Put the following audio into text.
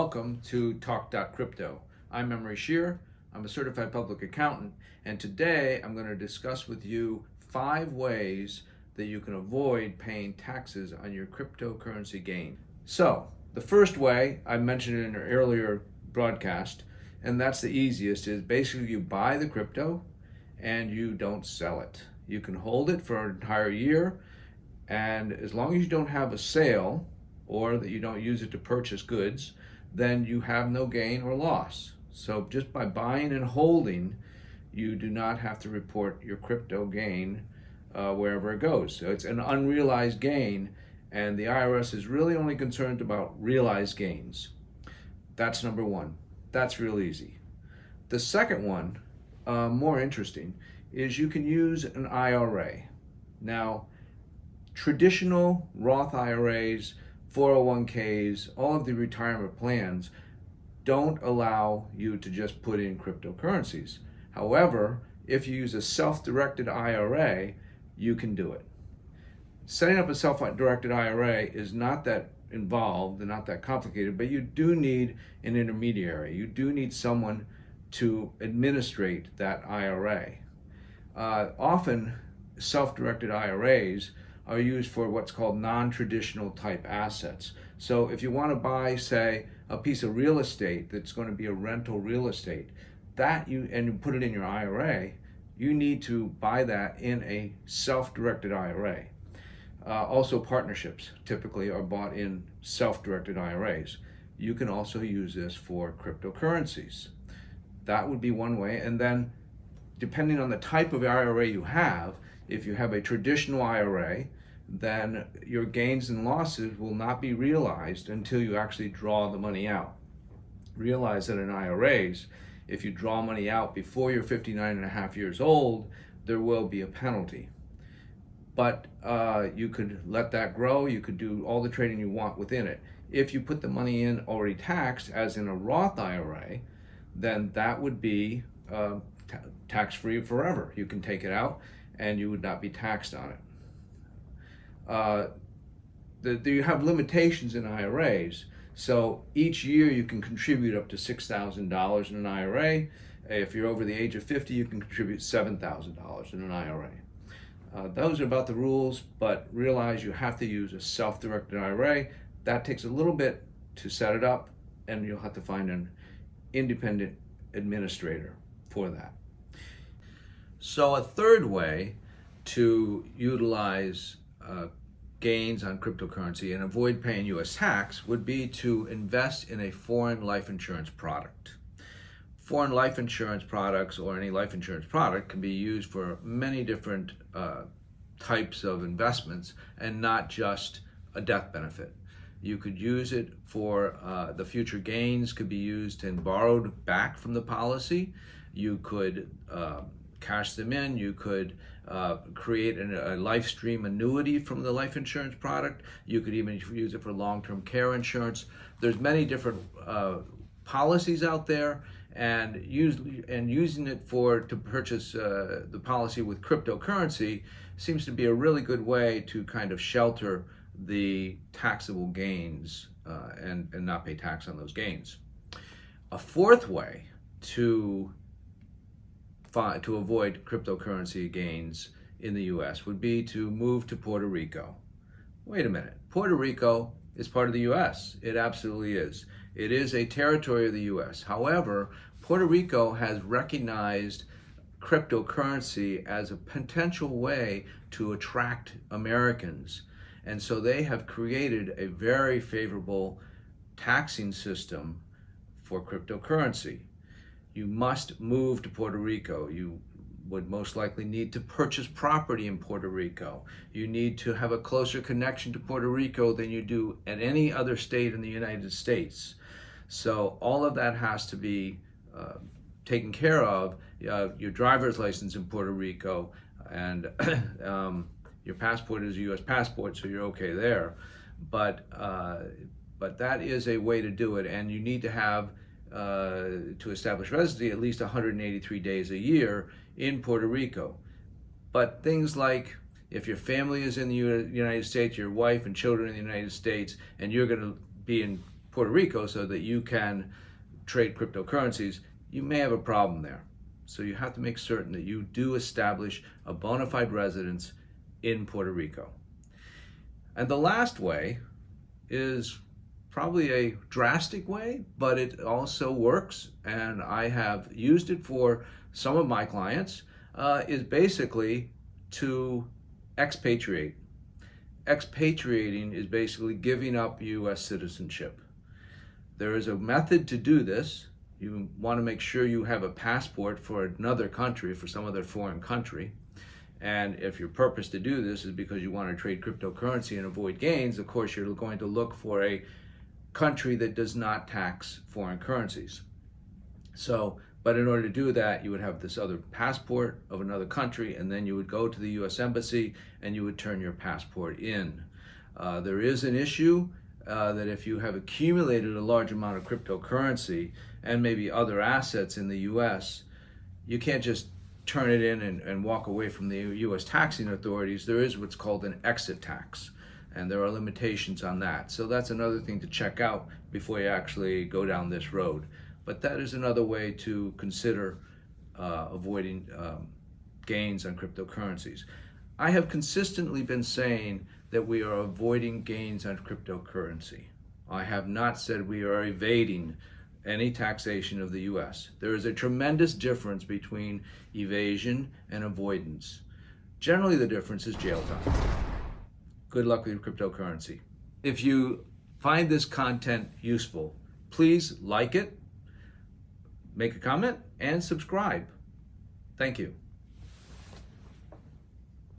welcome to talk.crypto. I'm Emery Sheer. I'm a certified public accountant, and today I'm going to discuss with you 5 ways that you can avoid paying taxes on your cryptocurrency gain. So, the first way, I mentioned it in an earlier broadcast, and that's the easiest, is basically you buy the crypto and you don't sell it. You can hold it for an entire year, and as long as you don't have a sale or that you don't use it to purchase goods, then you have no gain or loss. So just by buying and holding, you do not have to report your crypto gain wherever it goes. So it's an unrealized gain, and the IRS is really only concerned about realized gains. That's number one. That's real easy. The second one, more interesting, is you can use an IRA. Now, traditional Roth IRAs, 401ks, all of the retirement plans don't allow you to just put in cryptocurrencies. However, if you use a self-directed IRA, you can do it. Setting up a self-directed IRA is not that involved and not that complicated, but you do need an intermediary. You do need someone to administrate that IRA. Often, self-directed IRAs are used for what's called non-traditional type assets. So if you want to buy, say, a piece of real estate that's going to be a rental real estate, and you put it in your IRA, you need to buy that in a self-directed IRA. Also, partnerships typically are bought in self-directed IRAs. You can also use this for cryptocurrencies. That would be one way. And then, depending on the type of IRA you have, if you have a traditional IRA, then your gains and losses will not be realized until you actually draw the money out. Realize that in IRAs, if you draw money out before you're 59 and a half years old, there will be a penalty. But you could let that grow. You could do all the trading you want within it. If you put the money in already taxed, as in a Roth IRA, then that would be tax-free forever. You can take it out and you would not be taxed on it. You have limitations in IRAs. So each year you can contribute up to $6,000 in an IRA. If you're over the age of 50, you can contribute $7,000 in an IRA. Those are about the rules, but realize you have to use a self-directed IRA. That takes a little bit to set it up, and you'll have to find an independent administrator for that. So a third way to utilize gains on cryptocurrency and avoid paying U.S. tax would be to invest in a foreign life insurance product. Foreign life insurance products, or any life insurance product, can be used for many different types of investments and not just a death benefit. You could use it for the future gains could be used and borrowed back from the policy. You could cash them in. You could create a life stream annuity from the life insurance product. You could even use it for long-term care insurance. There's many different policies out there, and using it to purchase the policy with cryptocurrency seems to be a really good way to kind of shelter the taxable gains and not pay tax on those gains. A fourth way to avoid cryptocurrency gains in the U.S. would be to move to Puerto Rico. Wait a minute, Puerto Rico is part of the U.S. It absolutely is. It is a territory of the U.S. However, Puerto Rico has recognized cryptocurrency as a potential way to attract Americans. And so they have created a very favorable taxing system for cryptocurrency. You must move to Puerto Rico. You would most likely need to purchase property in Puerto Rico. You need to have a closer connection to Puerto Rico than you do at any other state in the United States. So all of that has to be taken care of. Your driver's license in Puerto Rico, and your passport is a U.S. passport, so you're okay there. But that is a way to do it, and you need to have to establish residency at least 183 days a year in Puerto Rico. But things like if your family is in the United States, your wife and children in the United States, and you're going to be in Puerto Rico so that you can trade cryptocurrencies, you may have a problem there. So you have to make certain that you do establish a bona fide residence in Puerto Rico. And the last way is probably a drastic way, but it also works, and I have used it for some of my clients, is basically to expatriate. Expatriating is basically giving up U.S. citizenship. There is a method to do this. You want to make sure you have a passport for another country, for some other foreign country. And if your purpose to do this is because you want to trade cryptocurrency and avoid gains, of course you're going to look for a country that does not tax foreign currencies. But in order to do that, you would have this other passport of another country, and then you would go to the U.S. Embassy and you would turn your passport in. There is an issue that if you have accumulated a large amount of cryptocurrency and maybe other assets in the U.S., you can't just turn it in and walk away from the U.S. taxing authorities. There is what's called an exit tax, and there are limitations on that. So that's another thing to check out before you actually go down this road. But that is another way to consider avoiding gains on cryptocurrencies. I have consistently been saying that we are avoiding gains on cryptocurrency. I have not said we are evading any taxation of the U.S. There is a tremendous difference between evasion and avoidance. Generally, the difference is jail time. Good luck with your cryptocurrency. If you find this content useful, please like it, make a comment, and subscribe. Thank you.